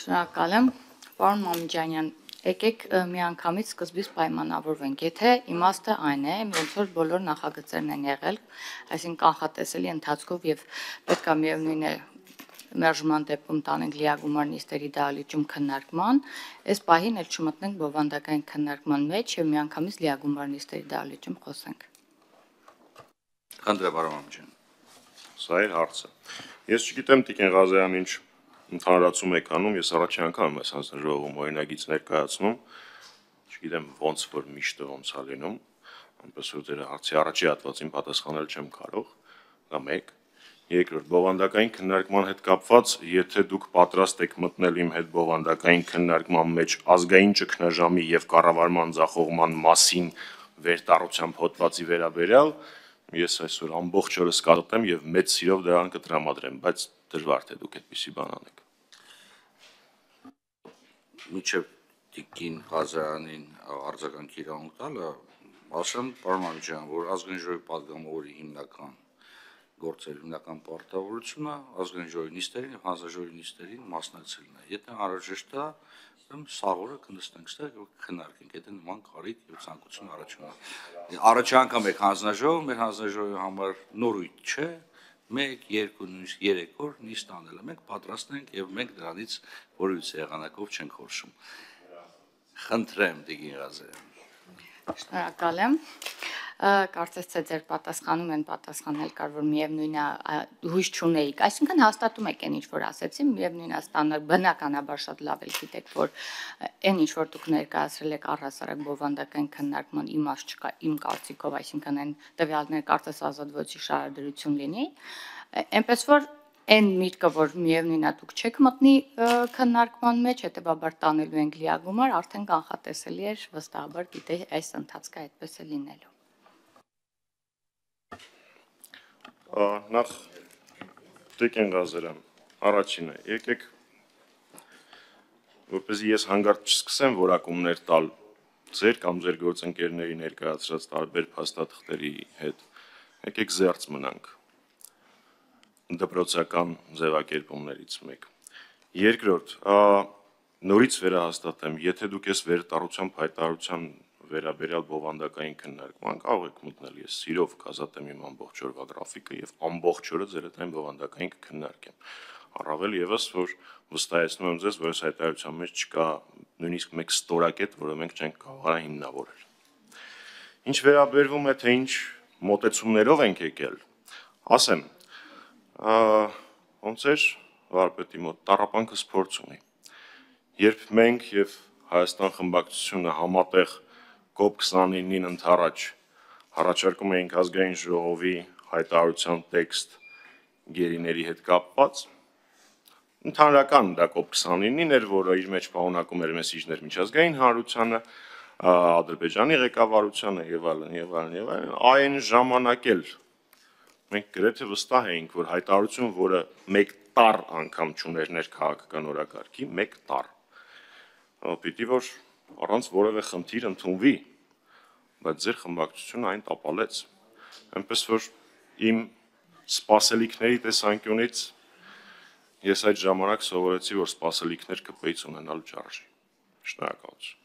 Շնորհակալ եմ, պարոն Մամիջանյան, եկեք միանգամից սկզբից պայմանավորվենք, եթե իմաստը այն է, ոնց որ բոլոր նախագծերն են եղել, այսինքն կանխատեսելի ընթացքով եւ պետք է միևնույն է մերժման դեպքում տանենք լիագումար նիստերի դահլիճում քննարկման, այս պահին էլ չմտնենք բովանդակային քննարկման մեջ եւ միանգամից լիագումար նիստերի դահլիճում խոսենք։ Խնդրեմ, պարոն Մամիջյան։ Սա է հարցը։ Ես չգիտեմ Տիկին Ղազարյան ինչ ընդհանրացում եք անում, ես առաջի անգամ եմ այս հանձնաժողովում օրինագիծ ներկայացնում, չգիտեմ ոնց որ միշտ ոնց է լինում, այնպես որ ձեր հարցի առաջի հատվածին պատասխանել չեմ կարող, դա մեկ։ Երկրորդ, բովանդակային քննարկման հետ կապված, եթե դուք պատրաստ եք մտնել իմ հետ բովանդակային քննարկման մեջ ազգային ճգնաժամի եւ կառավարման ձախողման մասին վերտառությամբ հոդվածի վերաբերյալ, ես այսօր ամբողջ օրը կկատեմ եւ մեծ սիրով դրան կտրամադրեմ, բայց դժվար թե դուք այդպիսի բան անեք։ Մինչև Տիկին Ղազարյանին արձագանքի իրավունք տալը, ասեմ, պարոն Մամիջյան, որ ազգային ժողովի պատգամավորի հիմնական գործերի հիմնական պարտավորությունը ազգային ժողովի նիստերին եւ հանձնաժողովի նիստերին մասնակցելն է։ Եթե անհրաժեշտ է, սաղորը կնստենք ստեղ եւ քննարկենք, եթե նման կարիք եւ ցանկություն առաջանա։ Առաջի անգամ եք հանձնաժողով, մեր հանձնաժողովի համար նորույթ չէ, 1, 2, նույնիսկ 3 օր նիստ անելը մենք պատրաստ ենք եւ մենք դրանից որևիցե եղանակով չենք խորշում։ Խնդրեմ, Տիկին Ղազարյան։ Շնորհակալ եմ։ Կարծես թե ձեր պատասխանում են պատասխանել կար, որ միևնույն է հույս չունեիք, այսինքն հաստատում եք այն ինչ որ ասեցին, միևնույն է ստանալ բնականաբար շատ լավ էլ գիտեք, որ այն ինչ որ դուք ներկայացրել եք առհասարակ բովանդակային քննարկման իմաստ չկա իմ կարծիքով, այսինքն այն տվյալներ կարծես ազատվոցի շահադրություն լինի, այնպես որ այն միտքը, որ միևնույն է դուք չեք մտնի քննարկման մեջ, հետեւաբար տանելու ենք լիագումար, արդեն կանխատեսելի էր, վստահաբար գիտեի այս ընթացքը այդպես է լինելու։ Նախ Տիկին Ղազարյան, առաջինը, եկեք որպեսզի ես հանգարտ չսկսեմ որակումներ տալ ձեր կամ ձեր գործընկերների ներկայացրած տարբեր փաստաթղթերի հետ, եկեք զերծ մնանք դպրոցական ձևակերպումներից մեկ։ Երկրորդ, նորից վերահաստատեմ, եթե դուք ես վերտառությամբ հայտարարության վերաբերյալ բովանդակային քննարկման կարող եք մտնել, ես սիրով կազատեմ իմ ամբողջ օրվա գրաֆիկը եւ ամբողջ օրը ձեր հետ այն բովանդակային կքննարկեմ։ Առավել եւս, որ վստահեցնում եմ ձեզ, որ այս հայտարարության մեջ չկա նույնիսկ մեկ ստորակետ, որը մենք չենք կարող հիմնավորել։ Ինչ վերաբերվում է, թե ինչ մոտեցումներով ենք եկել, ասեմ, ոնց էր վարպետի մոտ տառապանքը սփորձ ունի։ Երբ մենք եւ Հայաստան խմբակցությունը համատեղ COP29-ին ընդառաջ առաջարկում էինք ազգային ժողովի հայտարարության տեքստ գերիների հետ կապված, ընդհանրական դա COP29-ին էր, որը իր մեջ պարունակում էր մեսիջներ միջազգային հանրությանը, Ադրբեջանի ղեկավարությանը եւ այլն, այն ժամանակ էլ մենք գրեթե վստահ էինք, որ հայտարարություն, որը մեկ տառ անգամ չուներ ներքաղաքական օրակարգի, մեկ տառ, պիտի որ առանց որևէ խնդիր ընդունվի, բայց ձեր խմբակցությունը այն տապալեց, այնպես որ իմ սպասելիքների տեսանկյունից ես այդ ժամանակ սովորեցի, որ սպասելիքներ կպեից ունենալ չարժի։ Շնորհակալություն։